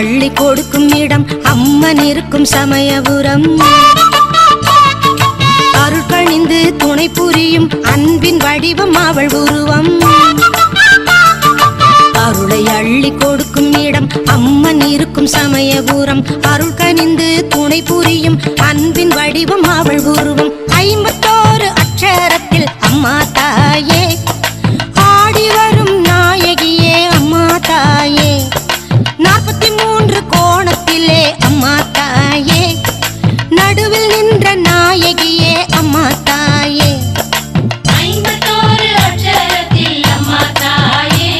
அள்ளி கொடுக்கும் இடம் அம்மன் இருக்கும் சமயபுரம். அருள்கணிந்து துணை புரியும் அன்பின் வடிவம் அவள் உருவம். அருளை அள்ளி கொடுக்கும் இடம் அம்மன் இருக்கும் சமயபுரம். அருள்கணிந்து துணை புரியும் அன்பின் வடிவம் அவள் உருவம். 51 அக்ஷரத்தில் அம்மா தாயே ஆடி வரும் நாயகியே அம்மா தாயே. 43 கோணத்திலே அம்மா தாயே நடுவில் நின்ற நாயகியே அம்மா தாயே. 51 அக்ஷரத்தில் அம்மா தாயே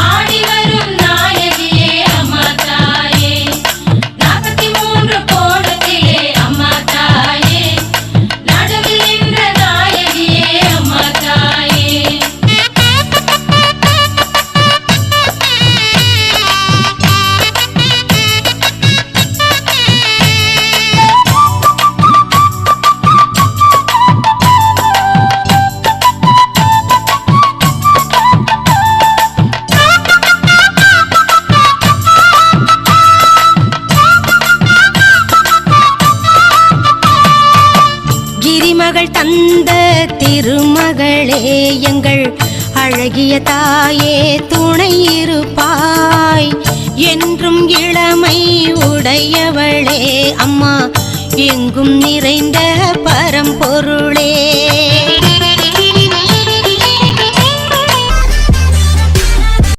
ஆடி வரும் நாயகியே அம்மா தாயே. 43 கோணத்திலே அம்மா தாயே நடுவில் நின்ற நாயகியே அம்மா தாயே. கிரிமகள் தந்த திருமகளே எங்கள் அழகிய தாயே துணை இருப்பாய். என்றும் இளமை உடையவளே அம்மா எங்கும் நிறைந்த பரம்பொருளே.